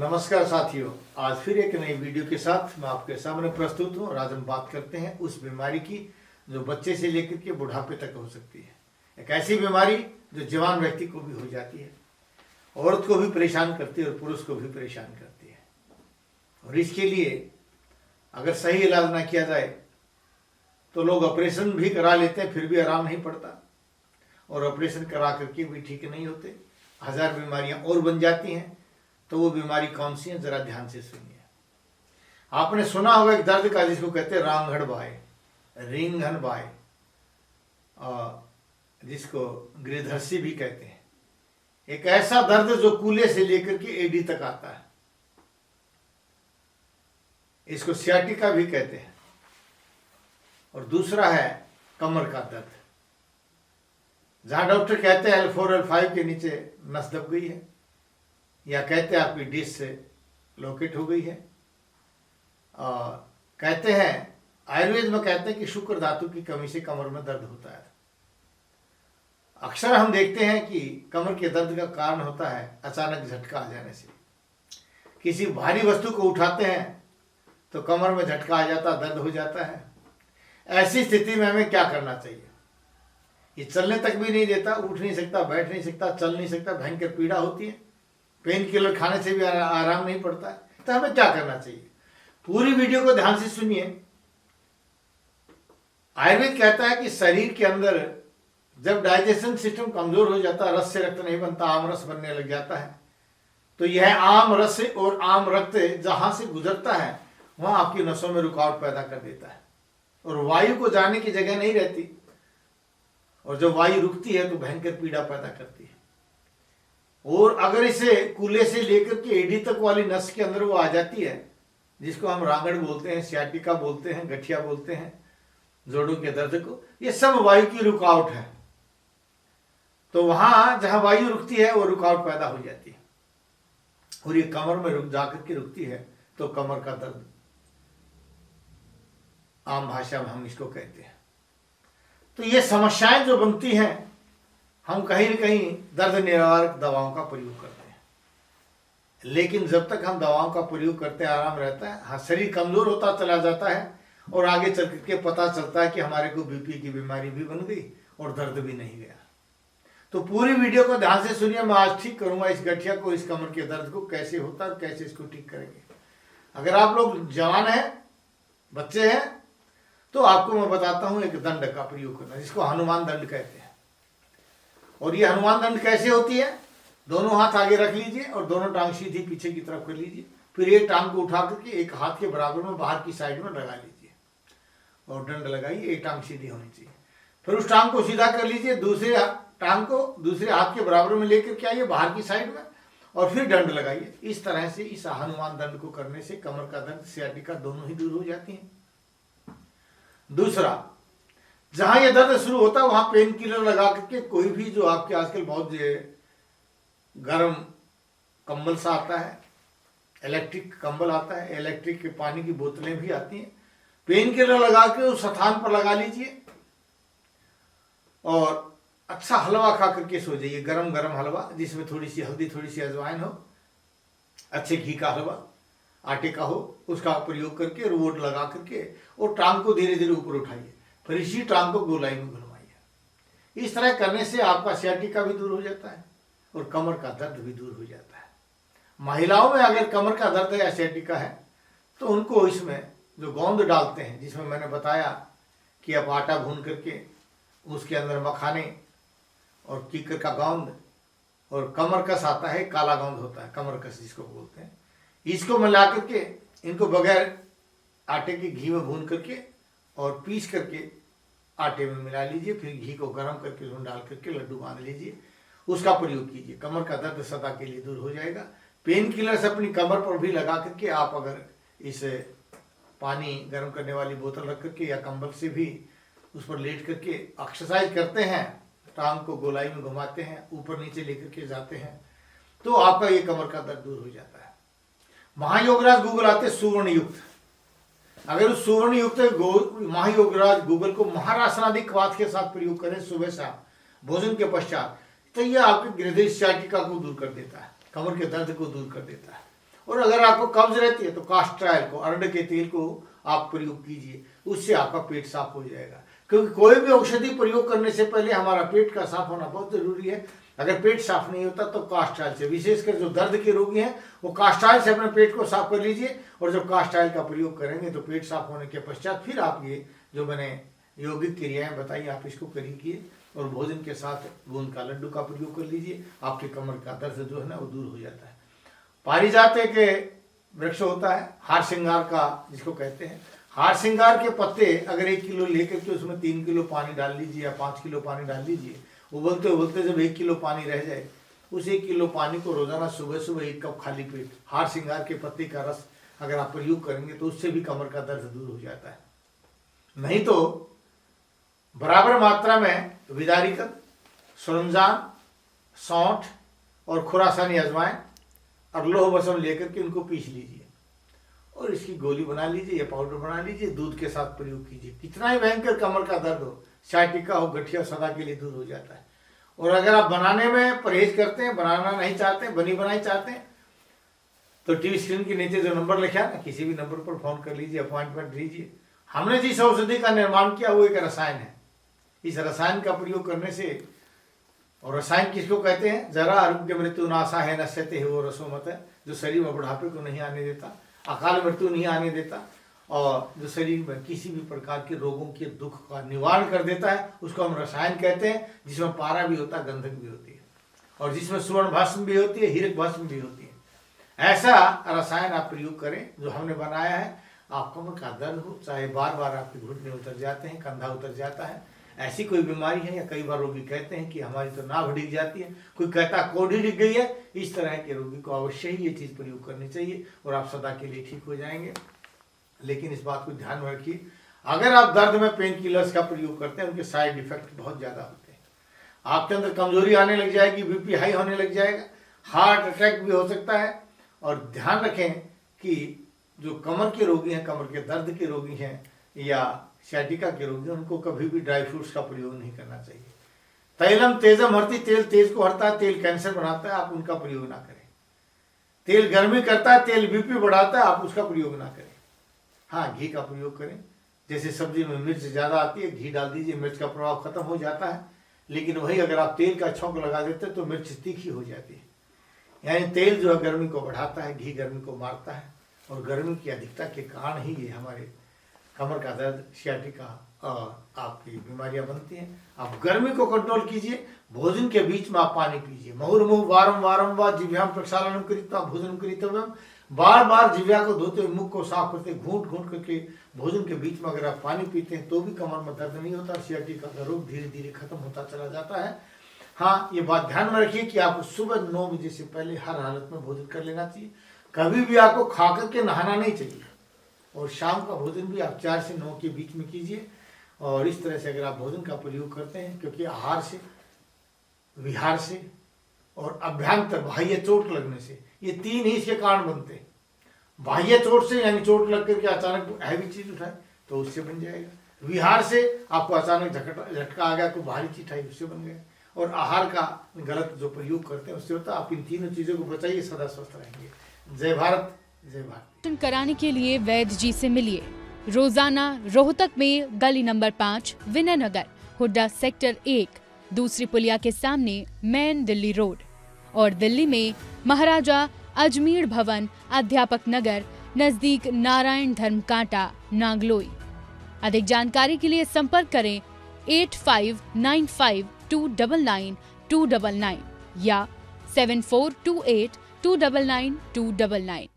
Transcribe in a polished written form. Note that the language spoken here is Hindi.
नमस्कार साथियों, आज फिर एक नई वीडियो के साथ मैं आपके सामने प्रस्तुत हूँ और आज हम बात करते हैं उस बीमारी की जो बच्चे से लेकर के बुढ़ापे तक हो सकती है। एक ऐसी बीमारी जो जवान व्यक्ति को भी हो जाती है, औरत को भी परेशान करती है और पुरुष को भी परेशान करती है। और इसके लिए अगर सही इलाज ना किया जाए तो लोग ऑपरेशन भी करा लेते हैं, फिर भी आराम नहीं पड़ता और ऑपरेशन करा करके भी ठीक नहीं होते। हजार बीमारियां और बन जाती हैं। तो वो बीमारी कौन सी है, जरा ध्यान से सुनिए। आपने सुना होगा एक दर्द का जिसको कहते हैं रांगड़ बाय, रिंगन बाय, जिसको गिरधर्सी भी कहते हैं। एक ऐसा दर्द जो कूल्हे से लेकर के एडी तक आता है, इसको सियाटिका भी कहते हैं। और दूसरा है कमर का दर्द, जहां डॉक्टर कहते हैं L4 L5 के नीचे नस दब गई है, या कहते हैं आपकी डिस्क से लोकेट हो गई है। कहते हैं आयुर्वेद में कहते हैं कि शुक्र धातु की कमी से कमर में दर्द होता है। अक्सर हम देखते हैं कि कमर के दर्द का कारण होता है अचानक झटका आ जाने से। किसी भारी वस्तु को उठाते हैं तो कमर में झटका आ जाता, दर्द हो जाता है। ऐसी स्थिति में हमें क्या करना चाहिए? ये चलने तक भी नहीं देता, उठ नहीं सकता, बैठ नहीं सकता, चल नहीं सकता, भयंकर पीड़ा होती है, पेन किलर खाने से भी आराम नहीं पड़ता है। तो हमें क्या करना चाहिए? पूरी वीडियो को ध्यान से सुनिए। आयुर्वेद कहता है कि शरीर के अंदर जब डाइजेशन सिस्टम कमजोर हो जाता है, रस से रक्त नहीं बनता, आम रस बनने लग जाता है, तो यह आम रस और आम रक्त जहां से गुजरता है वहां आपकी नसों में रुकावट पैदा कर देता है और वायु को जाने की जगह नहीं रहती। और जब वायु रुकती है तो भयंकर पीड़ा पैदा करती है। और अगर इसे कूल्हे से लेकर के एडी तक वाली नस के अंदर वो आ जाती है, जिसको हम रांगड़ बोलते हैं, सियाटिका बोलते हैं, गठिया बोलते हैं, जोड़ों के दर्द को, ये सब वायु की रुकावट है। तो वहां जहां वायु रुकती है वो रुकावट पैदा हो जाती है और ये कमर में रुक जाकर के रुकती है, तो कमर का दर्द आम भाषा में हम इसको कहते हैं। तो ये समस्याएं जो बनती हैं, हम कहीं न कहीं दर्द निवारक दवाओं का प्रयोग करते हैं। लेकिन जब तक हम दवाओं का प्रयोग करते हैं आराम रहता है। हाँ, शरीर कमजोर होता चला जाता है और आगे चल के पता चलता है कि हमारे को बीपी की बीमारी भी बन गई और दर्द भी नहीं गया। तो पूरी वीडियो को ध्यान से सुनिए। मैं आज ठीक करूंगा इस गठिया को, इस कमर के दर्द को कैसे होता है और कैसे इसको ठीक करेंगे। अगर आप लोग जवान हैं, बच्चे हैं, तो आपको मैं बताता हूं एक दंड का प्रयोग करना, जिसको हनुमान दंड कहते हैं। और ये हनुमान दंड कैसे होती है? दोनों हाथ आगे रख लीजिए और दोनों टांग सीधी पीछे की तरफ कर लीजिए। फिर एक टांग को उठा करके एक हाथ के बराबर में बाहर की साइड में लगा लीजिए और दंड लगाइए। एक टांग सीधी होनी चाहिए। फिर उस टांग को सीधा कर लीजिए, दूसरे टांग को दूसरे हाथ के बराबर में लेकर के आइए बाहर की साइड में और फिर दंड लगाइए। इस तरह से इस हनुमान दंड को करने से कमर का दर्द, सियाटिका दोनों ही दूर हो जाती है। दूसरा, जहां यह दर्द शुरू होता है वहां पेन किलर लगा करके, कोई भी जो आपके आजकल बहुत गर्म कंबल सा आता है, इलेक्ट्रिक कंबल आता है, इलेक्ट्रिक पानी की बोतलें भी आती हैं, पेन किलर लगा के उस स्थान पर लगा लीजिए और अच्छा हलवा खा करके सो जाइए। गरम गरम हलवा जिसमें थोड़ी सी हल्दी, थोड़ी सी अजवाइन हो, अच्छे घी का हलवा, आटे का हो, उसका प्रयोग करके रोड लगा करके और टांग को धीरे धीरे ऊपर उठाइए। फिर इसी टांग को गोलाई में घुलवाइए। इस तरह करने से आपका सियाटिका भी दूर हो जाता है और कमर का दर्द भी दूर हो जाता है। महिलाओं में अगर कमर का दर्द या सियाटिका है तो उनको इसमें जो गोंद डालते हैं, जिसमें मैंने बताया कि आप आटा भून करके उसके अंदर मखाने और कीकर का गोंद और कमरकस आता है, काला गोंद होता है, कमरकस जिसको बोलते हैं, इसको मिला करके इनको बगैर आटे के घी में भून करके और पीस करके आटे में मिला लीजिए। फिर घी को गर्म करके उसमें डाल करके लड्डू बांध लीजिए, उसका प्रयोग कीजिए। कमर का दर्द सदा के लिए दूर हो जाएगा। पेन किलर से अपनी कमर पर भी लगा करके आप अगर इस पानी गर्म करने वाली बोतल रख करके या कंबल से भी उस पर लेट करके एक्सरसाइज करते हैं, टांग को गोलाई में घुमाते हैं, ऊपर नीचे लेकर के जाते हैं, तो आपका ये कमर का दर्द दूर हो जाता है। महायोगराज गूगल आते सुवर्ण युक्त, अगर उस सुवर्ण युक्त महायोगराज गूगल को महारासनादि क्वाथ के साथ प्रयोग करें सुबह शाम भोजन के पश्चात, तो यह आपके हृदय सियाटिका को दूर कर देता है, कमर के दर्द को दूर कर देता है और अगर आपको कब्ज रहती है तो कास्टर ऑयल को, अरंड के तेल को आप प्रयोग कीजिए, उससे आपका पेट साफ हो जाएगा। क्योंकि कोई भी औषधि प्रयोग करने से पहले हमारा पेट का साफ होना बहुत जरूरी है। अगर पेट साफ नहीं होता तो कास्टर ऑयल से, विशेषकर जो दर्द के रोगी हैं वो कास्टर ऑयल से अपने पेट को साफ कर लीजिए। और जब कास्टर ऑयल का प्रयोग करेंगे तो पेट साफ होने के पश्चात फिर आप ये जो मैंने यौगिक क्रियाएं बताई आप इसको करिए और भोजन के साथ गोंद का लड्डू का प्रयोग कर लीजिए। आपके कमर का दर्द जो है ना वो दूर हो जाता है। पारिजात एक वृक्ष होता है, हार श्रृंगार का जिसको कहते हैं। हार श्रृंगार के पत्ते अगर 1 किलो लेकर के उसमें 3 किलो पानी डाल लीजिए या 5 किलो पानी डाल लीजिए, उबलते उबलते जब 1 किलो पानी रह जाए, उस 1 किलो पानी को रोजाना सुबह सुबह 1 कप खाली पेट हार श्रृंगार के पत्ते का रस अगर आप प्रयोग करेंगे तो उससे भी कमर का दर्द दूर हो जाता है। नहीं तो बराबर मात्रा में विदारिकन, सरंजान, सौंठ और खुरासानी अजवाइन और लोह बसम लेकर के उनको पीस लीजिए और इसकी गोली बना लीजिए या पाउडर बना लीजिए, दूध के साथ प्रयोग कीजिए। कितना ही भयंकर कमर का दर्द हो, साइटिका हो, गठिया सदा के लिए दूर हो जाता है। और अगर आप बनाने में परहेज करते हैं, बनाना नहीं चाहते, बनी बनाई चाहते हैं, तो टीवी स्क्रीन के नीचे जो नंबर लिखा है ना, किसी भी नंबर पर फोन कर लीजिए, अपॉइंटमेंट लीजिए। हमने जिस औषधि का निर्माण किया वो एक रसायन है। इस रसायन का प्रयोग करने से, और रसायन किसको कहते हैं, जरा आरोग्य मृत्यु नाशा है नश्यते है वो रसोमत है, जो शरीर में बुढ़ापे को नहीं आने देता, अकाल मृत्यु नहीं आने देता और जो शरीर में किसी भी प्रकार के रोगों के दुख का निवारण कर देता है, उसको हम रसायन कहते हैं। जिसमें पारा भी होता है, गंधक भी होती है और जिसमें स्वर्ण भस्म भी होती है, हीरक भस्म भी होती है। ऐसा रसायन आप प्रयोग करें जो हमने बनाया है। आपको कमर का दर्द हो, चाहे बार बार आपके घुटने उतर जाते हैं, कंधा उतर जाता है, ऐसी कोई बीमारी है, या कई बार रोगी कहते हैं कि हमारी तो नाभ डिग जाती है, कोई कहता कोढ़ी डिग गई है, इस तरह के रोगी को अवश्य ही ये चीज प्रयोग करनी चाहिए और आप सदा के लिए ठीक हो जाएंगे। लेकिन इस बात को ध्यान में रखिए, अगर आप दर्द में पेन किलर्स का प्रयोग करते हैं, उनके साइड इफेक्ट बहुत ज्यादा होते हैं। आपके अंदर कमजोरी आने लग जाएगी, बीपी हाई होने लग जाएगा, हार्ट अटैक भी हो सकता है। और ध्यान रखें कि जो कमर के रोगी हैं, कमर के दर्द के रोगी हैं या साइटिका के रोगी, उनको कभी भी ड्राई फ्रूट्स का प्रयोग नहीं करना चाहिए। तैलम तेजम हरती, तेल तेज को हरता है, तेल कैंसर बनाता है, आप उनका प्रयोग ना करें। तेल गर्मी करता है, तेल बीपी बढ़ाता है, आप उसका प्रयोग ना करें। हाँ, घी का प्रयोग करें। जैसे सब्जी में मिर्च ज्यादा आती है, घी डाल दीजिए, मिर्च का प्रभाव खत्म हो जाता है। लेकिन वही अगर आप तेल का छौंक लगा देते हैं तो मिर्च तीखी हो जाती है। यानी तेल जो है गर्मी को बढ़ाता है, घी गर्मी को मारता है और गर्मी की अधिकता के कारण ही ये हमारे कमर का दर्द, सियाटिका और आपकी बीमारियां बनती हैं। आप गर्मी को कंट्रोल कीजिए। भोजन के बीच में आप पानी पीजिए। मुहुर्मुहुः वारम वारम वा जिह्वां प्रक्षालनम कृत्वा भोजनम करितव्यम। बार बार जिह्वा को धोते हुए, मुख को साफ करते, घूंट घूंट करके भोजन के बीच में अगर आप पानी पीते हैं तो भी कमर में दर्द नहीं होता, सियाटिका का रोग धीरे धीरे खत्म होता चला जाता है। हाँ, ये बात ध्यान में रखिए कि आपको सुबह 9 बजे से पहले हर हालत में भोजन कर लेना चाहिए। कभी भी आपको खा करके नहाना नहीं चाहिए और शाम का भोजन भी आप 4 से 9 के बीच में कीजिए। और इस तरह से अगर आप भोजन का प्रयोग करते हैं, क्योंकि आहार से, विहार से और अभ्यंतर बाह्य चोट लगने से, ये 3 ही इसके कारण बनते हैं। बाह्य चोट से यानी चोट लग करके अचानक हैवी चीज उठाए तो उससे बन जाएगा। विहार से आपको अचानक झटका आ गया, कोई भारी चीज उठाई उससे बन गया। और आहार का गलत जो प्रयोग करते हैं उससे होता है। आप इन तीनों चीजों को बचाइए, सदा स्वस्थ रहेंगे। जय भारत, जय भारत। कराने के लिए वैद्य जी से मिलिए रोजाना रोहतक में गली नंबर 5, विनय नगर, हुड्डा सेक्टर 1, दूसरी पुलिया के सामने, मेन दिल्ली रोड। और दिल्ली में महाराजा अजमेर भवन, अध्यापक नगर, नजदीक नारायण धर्म कांटा, नागलोई। अधिक जानकारी के लिए संपर्क करें 8595299299 या 7428299299।